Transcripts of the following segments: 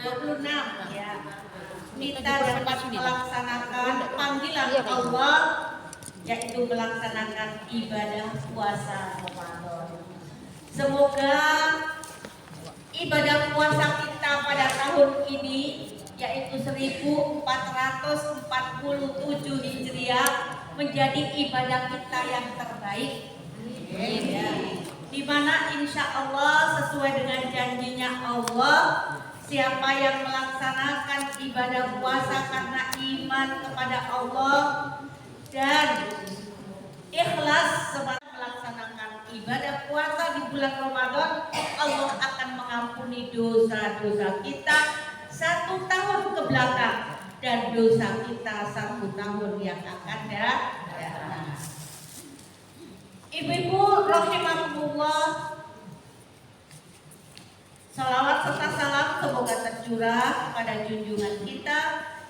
26 ya. Kita dapat melaksanakan panggilan Allah, yaitu melaksanakan ibadah puasa Ramadan. Semoga ibadah puasa kita pada tahun ini, yaitu 1447 Hijriah, menjadi ibadah kita yang terbaik. Ya. Di mana insya Allah sesuai dengan janjinya Allah, siapa yang melaksanakan ibadah puasa karena iman kepada Allah dan ikhlas sebagai melaksanakan ibadah puasa di bulan Ramadan, Allah akan mengampuni dosa-dosa kita 1 tahun ke belakang dan dosa kita 1 tahun yang akan datang. Ibu-ibu rahimakumullah, salawat serta salam semoga tercurah pada junjungan kita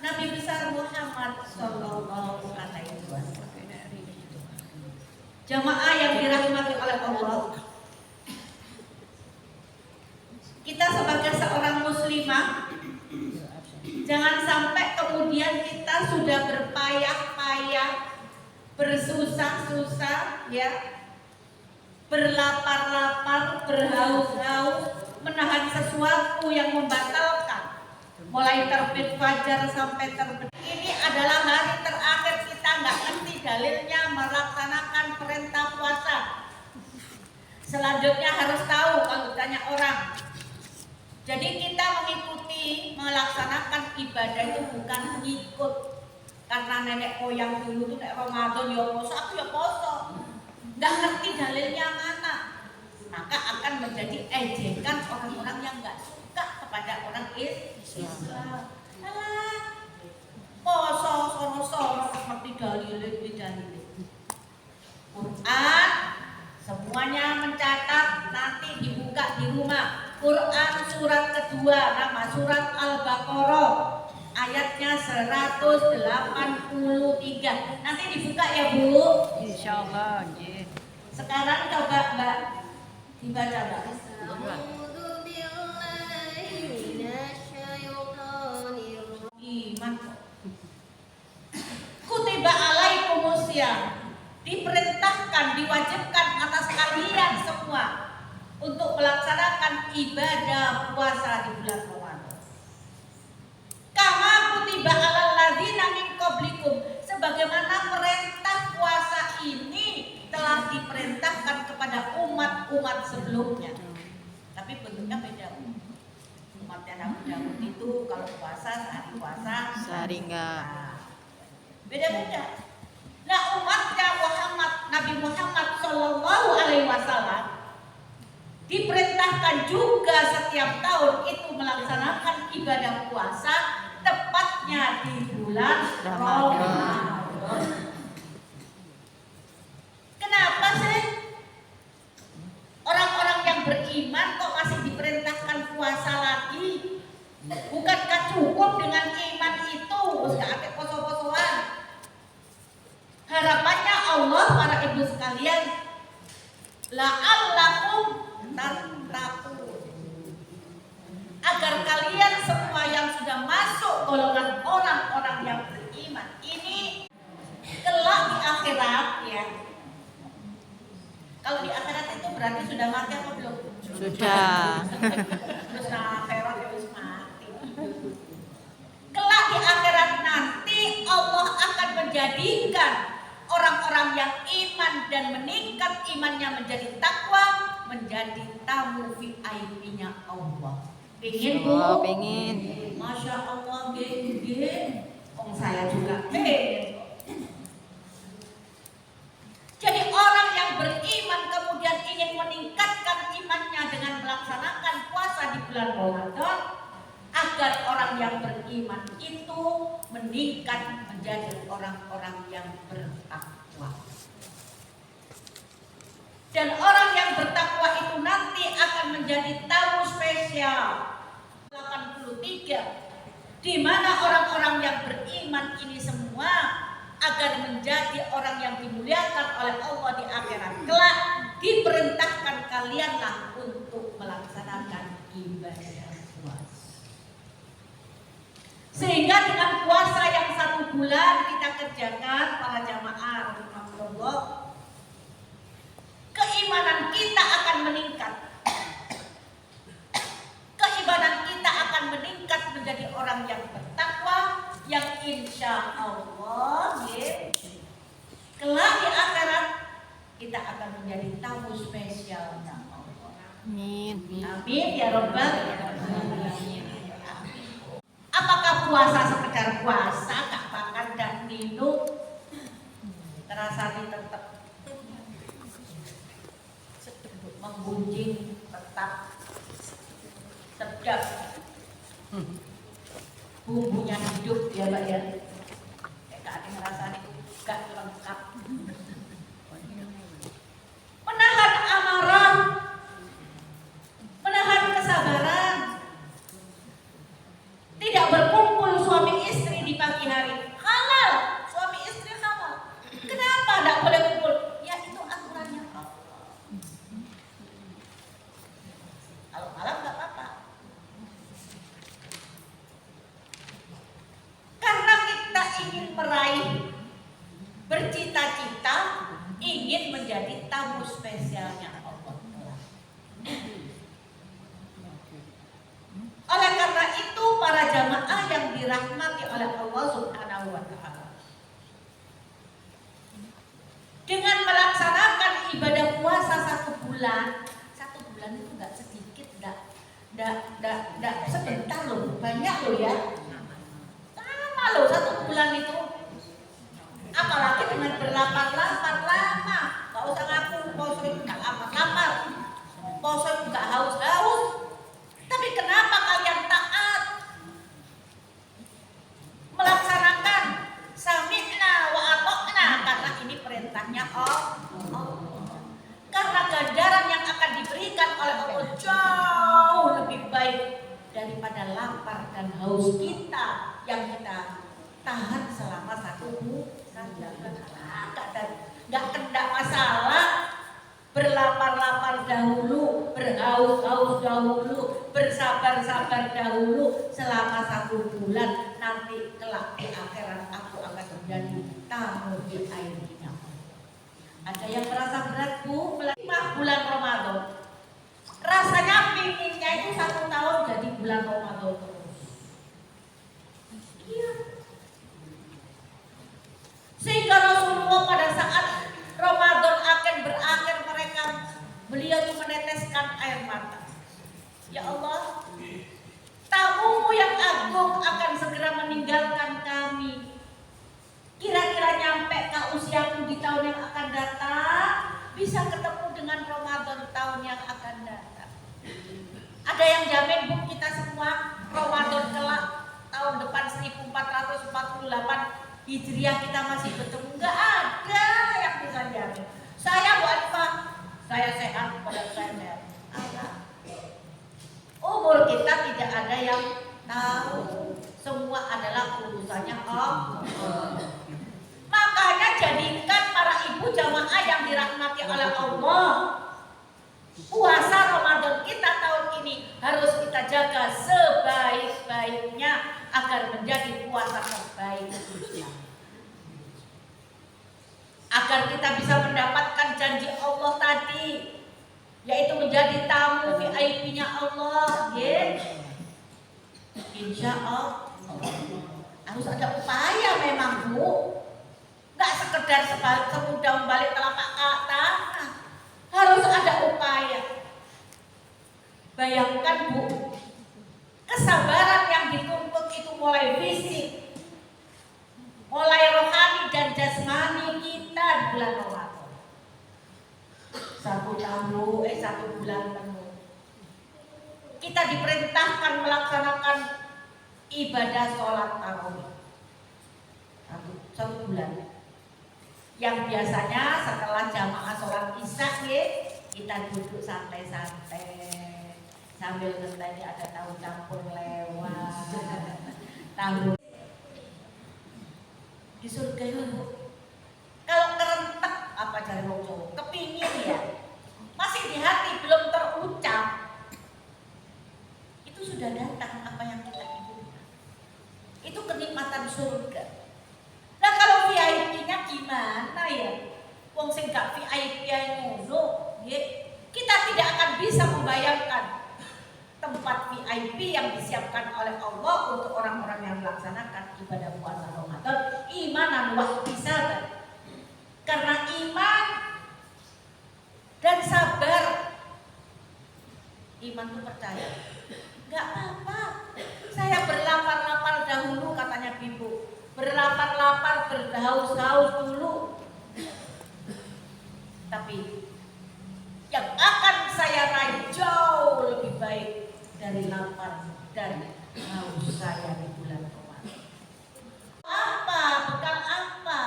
Nabi besar Muhammad Sallallahu Alaihi Wasallam. Jamaah yang dirahmati oleh Allah, kita sebagai seorang muslimah, jangan sampai kemudian kita sudah berpayah-payah, bersusah-susah, ya, berlapar-lapar, berhaus-haus, menahan sesuatu yang membatalkan. Mulai terbit fajar sampai terbit. Ini adalah hari terakhir kita nggak ngerti dalilnya melaksanakan perintah puasa. Selanjutnya harus tahu kalau tanya orang. Jadi kita mengikuti, melaksanakan ibadah itu bukan mengikut. Karena nenek moyang dulu tuh nek Ramadan ya poso, aku ya poso. Nggak ngerti dalilnya mana, maka akan menjadi ejekan orang-orang yang nggak suka kepada orang Islam. Alah, poso soro-soro seperti dalil. Quran semuanya mencatat, nanti dibuka di rumah. Quran surat kedua, nama surat Al-Baqarah, ayatnya 183. Nanti dibuka ya Bu. Insyaallah. Sekarang coba Mbak dibaca Mbak. Iman. Kutiba alaikumusiyam, diperintahkan, diwajibkan atas kalian semua untuk melaksanakan ibadah puasa di bulan Ramadan. Kama kutiba alal ladzina min qablikum, sebagaimana perintah puasa ini telah diperintahkan kepada umat-umat sebelumnya. Tapi bentuknya beda. Umatnya Nabi Daud itu kalau puasa sehari puasa, Sehari enggak. Beda-beda. Nah, umatnya Nabi Muhammad Sallallahu Alaihi Wasallam diperintahkan juga setiap tahun itu melaksanakan ibadah puasa, tepatnya di bulan Ramadan. Kenapa sih orang-orang yang beriman kok masih diperintahkan puasa lagi? Bukankah cukup dengan iman itu? Gak ada poso-posoan. Harapannya Allah, para ibu sekalian, la'allakum tattaqun, agar kalian semua yang sudah masuk golongan orang-orang yang beriman ini kelak di akhirat, ya. Kalau di akhirat itu berarti sudah mati apa belum? Sudah. Terus akhirat harus mati. Kelak di akhirat nanti Allah akan menjadikan orang-orang yang iman dan meningkat imannya menjadi takwa, menjadi tamu VIP-nya Allah. Pengen Bu? Oh, pengen. Masya Allah, geng. Saya juga pengen. Jadi orang yang beriman kemudian ingin meningkatkan imannya dengan melaksanakan puasa di bulan Ramadan, agar orang yang beriman itu meningkat menjadi orang-orang yang bertakwa. Dan orang yang bertakwa itu nanti akan menjadi tamu spesial 83, di mana orang-orang yang beriman ini semua agar menjadi orang yang dimuliakan oleh Allah di akhirat kelak, diperintahkan kalianlah untuk melaksanakan ibadah puasa. dengan puasa yang 1 bulan kita kerjakan para jamaah rahimahullah, keimanan kita akan meningkat. Keimanan kita akan meningkat menjadi orang yang bertakwa, yang insya Allah kelak di akhirat kita akan menjadi tamu spesialnya Allah. Amin. Amin ya Rabbal alamin. Apakah puasa sekedar puasa, gak makan dan minum, terasa tetap menggunjing, tetap sedap, bumbunya hidup ya Mbak ya. Gak ada ngerasa gak lengkap. Menahan amarah, menahan kesabaran, tidak berkumpul suami istri di pagi hari. Halal, suami istri halal. Kenapa tidak boleh kumpul? Ya itu aturannya Allah. Kalau malam nggak apa-apa. Karena kita ingin meraih, bercita-cita, ingin menjadi tamu spesialnya Allah. Oleh karena itu para jamaah yang dirahmati oleh Allah Subhanahu wa Ta'ala, dengan melaksanakan ibadah puasa 1 bulan, 1 bulan itu nggak sedikit, nggak sebentar loh, banyak loh ya. Lama loh 1 bulan itu. Apalagi dengan berlapar-lapar lama, nggak usah ngaku poso nggak lapar-lapar, poso nggak haus-haus. Tapi kenapa kalian taat melaksanakan sami'na wa ata'na? Karena ini perintahnya Allah. Karena ganjaran yang akan diberikan oleh Allah jauh lebih baik daripada lapar dan haus kita yang kita tahan selama 1 bulan. Nggak masalah berlapar-lapar dahulu, berhaus-haus dahulu, bersabar-sabar dahulu selama 1 bulan. Nanti kelak di akhirat aku akan menjadi tamu di airnya. Ada yang merasa berat Bu, 5 bulan Ramadan. Rasanya pinginnya itu 1 tahun jadi bulan Ramadan terus. Iya. Sehingga Rasulullah pada saat Ramadan akan berakhir beliau itu meneteskan air mata. Ya Allah, tamumu yang agung akan segera meninggalkan kami. Kira-kira nyampe ke usiaku di tahun yang akan datang, bisa ketemu dengan Ramadan tahun yang akan datang. Ada yang jamin Bu kita semua Ramadan kelak tahun depan 1448 Hijriah kita masih bertemu? Enggak ada yang bisa jamin. Saya Bu Alifah, saya sehat, pada saya sehat. Umur kita tidak ada yang tahu. Semua adalah urusannya Allah. Makanya jadikan para ibu jamaah yang dirahmati oleh Allah, puasa Ramadan kita tahun ini harus kita jaga sebaik-baiknya agar menjadi puasa terbaik Islam. Agar kita bisa mendapatkan janji Allah tadi, yaitu menjadi tamu VIP-nya Allah, ya. Insya Allah harus ada upaya memang Bu, nggak sekedar semudah membalik telapak tangan, harus ada upaya. Bayangkan Bu, kesabaran yang dituntut itu mulai fisik, mulai rohani dan jasmani kita di bulan Ramadan. 1 bulan penuh. Kita diperintahkan melaksanakan ibadah sholat tarawih 1 bulan. Yang biasanya setelah jamaah sholat isya kita duduk santai-santai sambil ngenteni ada tahu campur lewat. Tahu di surga itu kalau kerentek apa cari wong Jawa kepingin ya, masih di hati belum terucap, itu sudah datang apa yang kita inginkan. Itu kenikmatan surga. Nah kalau VIP-nya gimana ya? Wong sing gak VIP ae ngono, kita tidak akan bisa membayangkan tempat VIP yang disiapkan oleh Allah untuk orang-orang yang melaksanakan ibadah puasa Ramadan imanan wa ihtisaban. Karena iman dan sabar. Iman itu percaya. Gak apa-apa. Saya berlapar-lapar dahulu katanya Bibu. Berlapar-lapar, berhaus-haus dulu. Tapi yang akan saya raih jauh lebih baik dari lapar dan haus saya di bulan Ramadan. Apa? Bekal apa?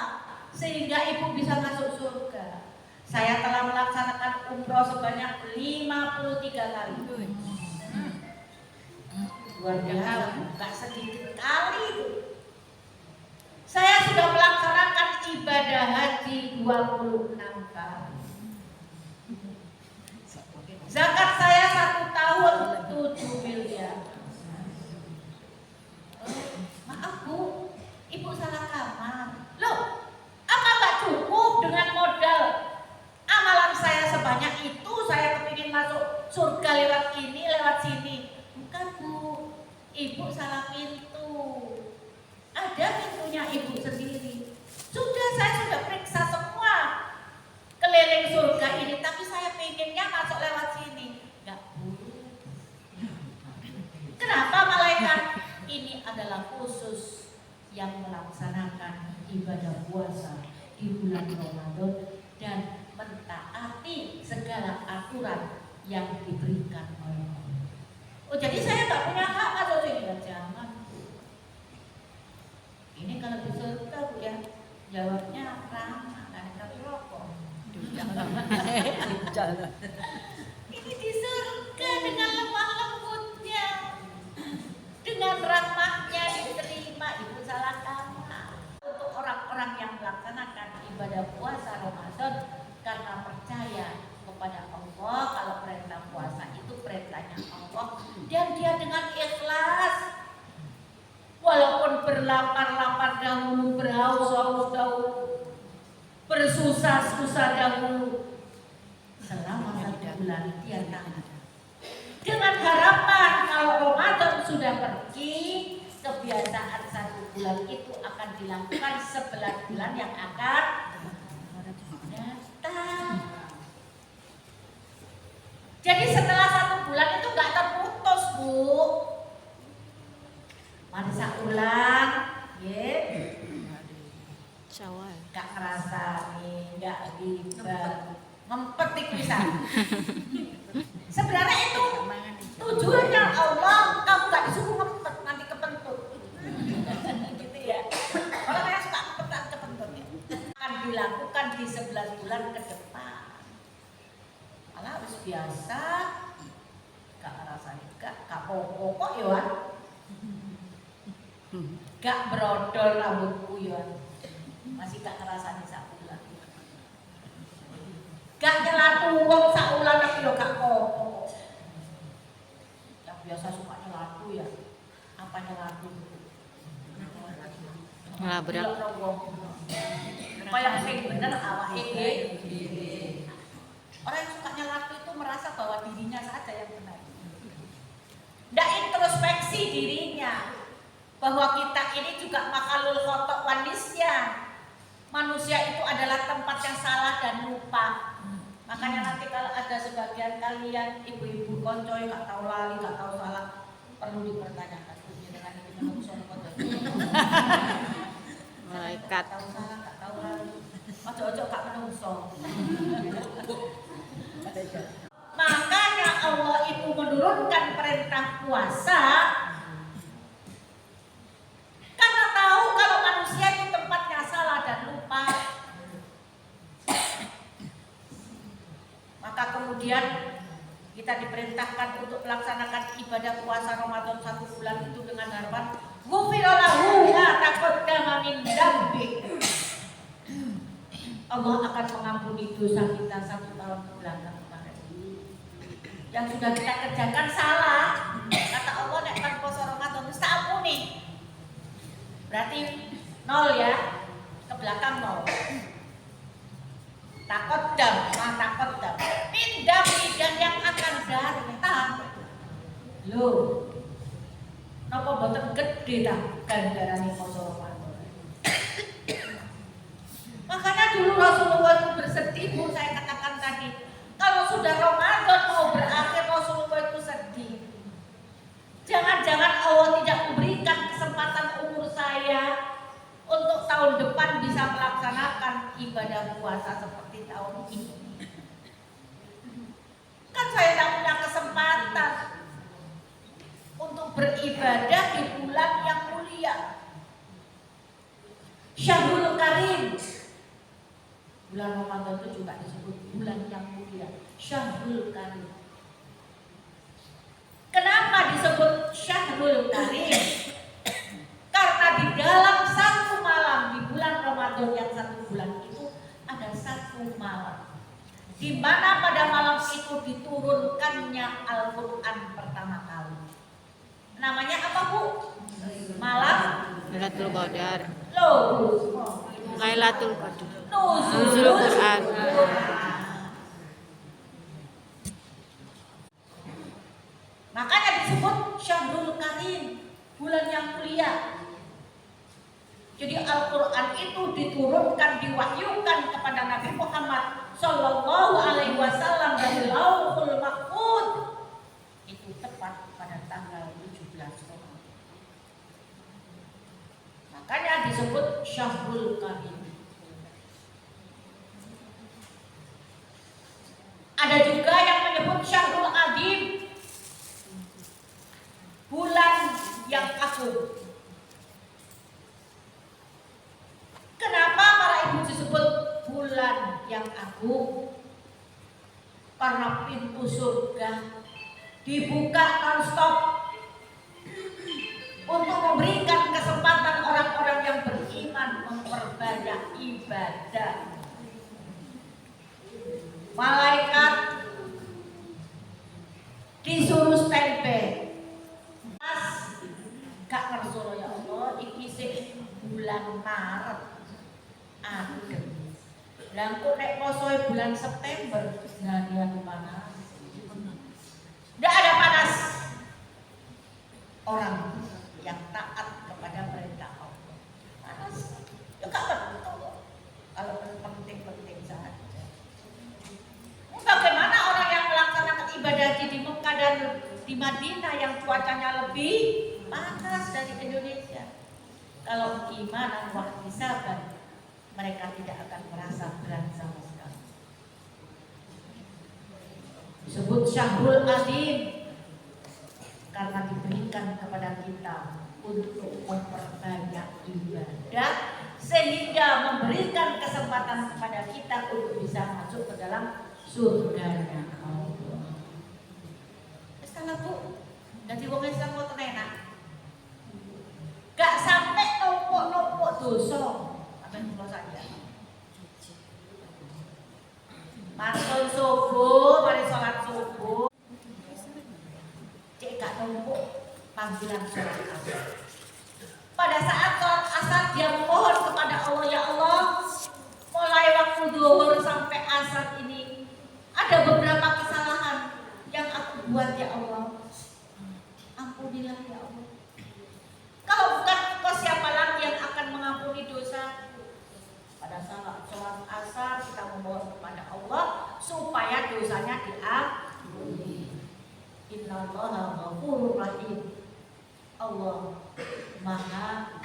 Sehingga ibu bisa masuk surga. Saya telah melaksanakan umroh sebanyak 53 kali. Luar biasa, gak sedikit kali itu. Saya sudah melaksanakan ibadah haji 26 kali. Zakat saya 1 tahun 7 miliar. Maaf Bu, Ibu salah kamar. Loh, apa gak cukup dengan modal amalan saya sebanyak itu? Saya kepingin masuk surga lewat ini, lewat sini. Bukan Bu, Ibu salah pintu. Ada pintunya Ibu sendiri. Saya sudah periksa semua keliling surga ini, tapi saya pengennya masuk lewat sini. Enggak boleh. Kenapa malaikat? Ini adalah khusus yang melaksanakan ibadah puasa di bulan Ramadan dan mentaati segala aturan yang diberikan oleh Allah. Oh, jadi saya nggak punya hak masuk sini? Jangan. Ini kalau di surga Bu ya, jawabnya ramah, kan tapi rokok. Ini di surga dengan lemah lembutnya, dengan rahmatnya diterima. Ibu salah kamar. Untuk orang-orang yang melaksanakan ibadah puasa Ramadan karena percaya kepada Allah, kalau perintah puasa itu perintahnya Allah, dan dia dengan ikhlas, walaupun berlapar-lapar dahulu, berhaus-haus dahulu, bersusah-susah dahulu, selama 1 bulan dia tahan. Dengan harapan kalau Ramadan sudah pergi, kebiasaan 1 bulan itu akan dilakukan 11 bulan yang akan datang. Jadi setelah 1 bulan itu gak terputus Bu. Mari saya ulang, Syawal. gak ngerasa nih, gak ribet, ngempet bisa. Sebenarnya itu tujuannya Allah, kamu gak disuruh ngempet, nanti kepentut. Gitu ya. Kalau saya suka ngempet, kepentut ya. Akan dilakukan di 11 bulan ke depan. Kalau harus biasa, gak ngerasa gak pokok ya. Gak brodol rambutku ya, masih gak ngerasani sakulan. Gak nyelatu wong sakulan tapi lo gak pokok. Yang biasa suka nyelatu ya, apa nyelatu? Ngelabrak. Kayak sing bener awak ini. Orang yang suka nyelatu itu merasa bahwa dirinya saja yang benar. Nggak introspeksi dirinya. Bahwa kita ini juga makalul khotok wanisya. Manusia itu adalah tempat yang salah dan lupa. Makanya nanti kalau ada sebagian kalian ibu-ibu koncoy gak tahu lali, gak tahu salah, perlu dipertanyakan dengan itu menungso Malaikat. gak tahu salah, gak tahu lali. Ojo-ojo gak menungso. Makanya Allah itu menurunkan perintah puasa karena tahu kalau manusia itu tempatnya salah dan lupa. Maka kemudian kita diperintahkan untuk melaksanakan ibadah puasa Ramadan 1 bulan itu dengan harapan ghufira lahu ma taqaddama min dzambi. Allah akan mengampuni dosa kita 1 tahun kebelakang kemarin. Yang sudah kita kerjakan salah, kata Allah nek kan puasa Ramadan mesti ampuni. Berarti 0 ya, ke belakang 0. Takodam, takodam. Pindah bidan yang akan datang. Loh, napa boten gede ta ganjarane poso Ramadan. Makanya dulu Rasulullah itu bersedih, Bu, saya katakan tadi. Kalau sudah Ramadan mau berakhir, Rasulullah itu sedih. Jangan-jangan Allah tidak memberikan kesempatan umur saya untuk tahun depan bisa melaksanakan ibadah puasa seperti tahun ini. Kan saya tidak punya kesempatan untuk beribadah di bulan yang mulia. Syahrul Karim. Bulan Ramadan itu juga disebut bulan yang mulia. Syahrul Karim. Kenapa disebut Syahrul Karim? Karena di dalam satu malam di bulan Ramadan yang satu bulan itu ada satu malam di mana pada malam itu diturunkannya Al-Quran pertama kali. Namanya apa, Bu? Malam Lailatul Qadar. Loh, Lailatul Qadar. Nuzul Quran. Makanya disebut Syahrul Karim, bulan yang mulia. Jadi Al-Quran itu diturunkan, diwahyukan kepada Nabi Muhammad Sallallahu Alaihi Wasallam dari Lauhul Mahfuz. Itu tepat pada tanggal 17 Ramadan. Makanya disebut Syahrul Karim. Ada juga yang menyebut Syahrul Adim, bulan yang agung. Kenapa para ibu disebut bulan yang agung? Karena pintu surga dibuka non-stop untuk memberikan kesempatan orang-orang yang beriman memperbanyak ibadah. Malaikat disuruh standby. Gak ngerti ya Allah, iki sih bulan Maret. Adem. Lah kok nek posoe bulan September, nah dia panas. Enggak ada panas. Orang yang taat kepada perintah Allah. Panas. Ya gak betul. Kalau penting-penting saja. Bagaimana orang yang melaksanakan ibadah di Mekah dan di Madinah yang cuacanya lebih panas dari Indonesia? Kalau iman dan wahtisaban, mereka tidak akan merasa berat sama sekali. Disebut Syahrul Azim karena diberikan kepada kita untuk memperbanyak ibadah sehingga memberikan kesempatan kepada kita untuk bisa masuk ke dalam surganya Allah. Setelah Bu, jadi wong Islam kok tenan. Gak sampai numpuk-numpuk dosa. Apa yang saja. Masuk subuh, mari sholat subuh. Cek gak numpuk panggilan sholat asar. Pada saat sholat asar dia mohon kepada Allah, ya Allah, mulai waktu zuhur sampai asar ini ada beberapa kesalahan yang aku buat, ya Allah. Ampunilah ya Allah. Kalau bukan Engkau, siapa lagi yang akan mengampuni dosa? Pada saat sholat asar kita memohon kepada Allah supaya dosanya diampuni. Innallaha ghafurur rahim. Allah Maha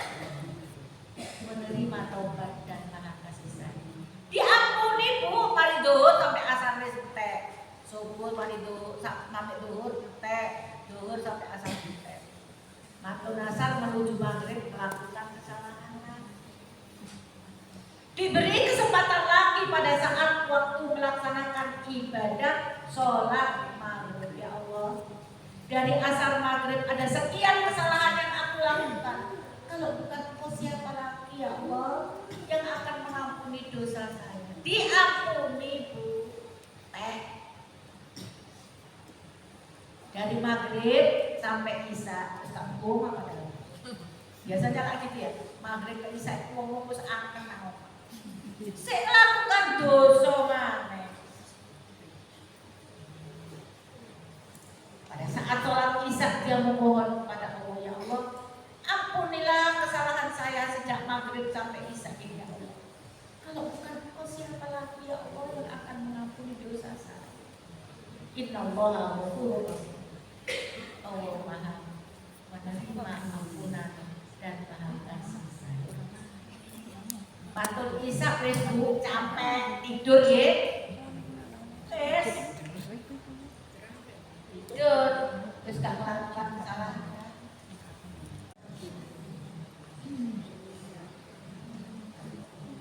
menerima taubat dan Maha kasih sayang. Diampuni Bu, mari zuhur sampai asar wis entek. Subuh mari zuhur sampai zuhur entek, zuhur sampai asar entek. Waktu asar menuju maghrib melakukan kesalahan. Diberi kesempatan lagi pada saat waktu melaksanakan ibadah sholat maghrib, ya Allah. Dari asar maghrib ada sekian kesalahan yang aku lakukan. Kalau bukan Engkau, siapa lagi ya Allah yang akan mengampuni dosa saya? Diampuni Bu. Dari maghrib sampai isya, tak bohong apa dah? Biasanya kayak gitu ya, maghrib ke isya wong wis angen nang. Sik lakukan dosa maneh. Pada saat sholat isya dia memohon kepada Allah, ya Allah, ampunilah kesalahan saya sejak maghrib sampai isya ini ya Allah. Kalau bukan Engkau siapa lagi ya Allah yang akan mengampuni dosa saya? Innallaha ghafurur rahim. Allah Maha menerima ampunan dan Maha kasih sayang. Patut isya wis Bu, capek tidur ya. Wis tidur, wis gak melakukan kesalahan.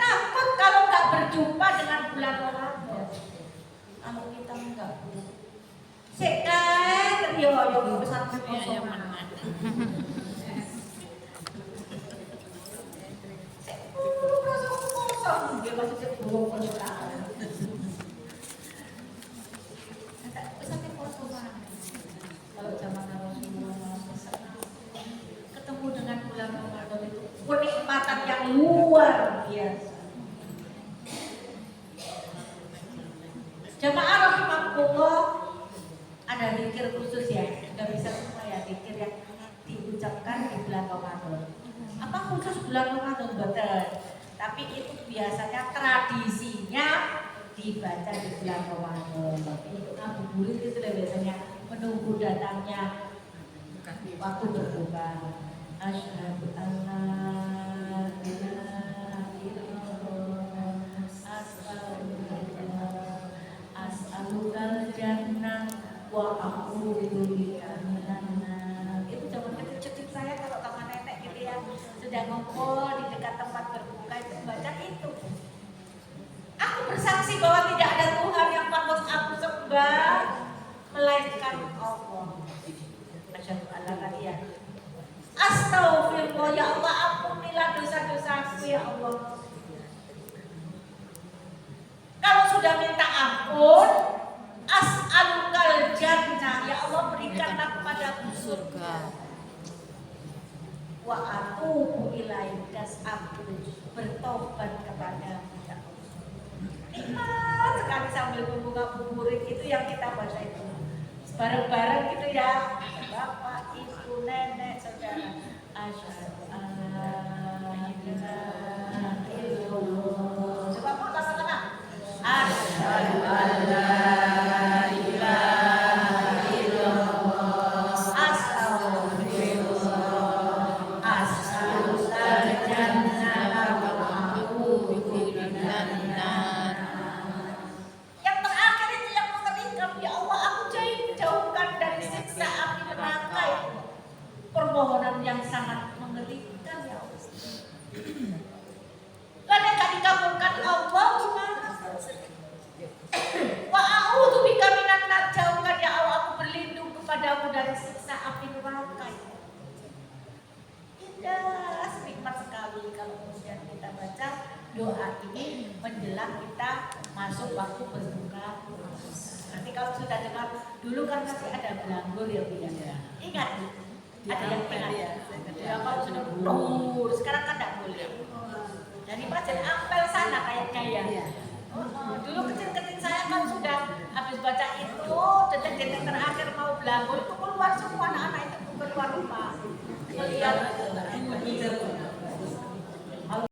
Takut kalau nggak berjumpa dengan bulan Ramadan. Kalau kita nggak sekat, yo besar kosong. Kosong, dia masih sebelum permukaan. Sampai kosong. Kalau zaman Rasulullah ketemu dengan bulan Ramadan itu kenikmatan yang luar biasa. Jamaah rahimakumullah, ada zikir khusus ya, nggak bisa semua ya zikir yang diucapkan di bulan Ramadan. Apa khusus bulan Ramadan? Betul. Tapi itu biasanya tradisinya dibaca di bulan Ramadan. Untuk ngabuburit itu biasanya menunggu datangnya waktu berbuka. Asyhadu an la ilaha illallah, as'alukal jannah wa a'udzubika minan nar. Itu zaman kecil saya kalau sama nenek gitu ya, sudah ngumpul di dekat tempat berbuka itu baca itu. Aku bersaksi bahwa tidak ada Tuhan yang patut aku sembah melainkan Allah. Asyhadu an la ilaha illallah. Astaghfirullah, ya Allah, ampunilah dosa-dosaku ya Allah. Kalau sudah minta ampun, as'alukal jannah, ya Allah berikanlah kepadaku surga. Wa atubu ilaika, aku bertobat kepadamu ya Allah. Nikmat sekali sambil membuka buburit itu yang kita baca itu. Bareng-bareng gitu ya, bapak, ibu, nenek, saudara. Asyhadu an la ilaha illallah. Coba mau sama-sama. Asyhadu an la ilaha illallah. Astaghfirullah. As'alukal jannah wa a'udzubika minan nar. Yang terakhir itu yang mengerikan, ya Allah, aku jauhkan dari siksa api neraka. Permohonan yang sangat mengerikan ya Allah. Karena gak dikabulkan Allah gimana? Wa a'udzubika minan nar, jauhkan ya Allah, aku berlindung kepadamu dari siksa api neraka. Indah, nikmat sekali kalau kemudian kita baca doa ini menjelang kita masuk waktu berbuka. Nanti kalau sudah dengar dulu kan masih ada belanggur ya Bu ya. Ingat, ada yang ingat ya. Ya kalau sudah belanggur, sekarang kan tidak boleh. Dari Masjid Ampel sana kayaknya ya. Dulu kecil-kecil saya kan sudah habis baca itu, detik-detik terakhir mau belanggur itu keluar semua anak-anak itu keluar rumah. Melihat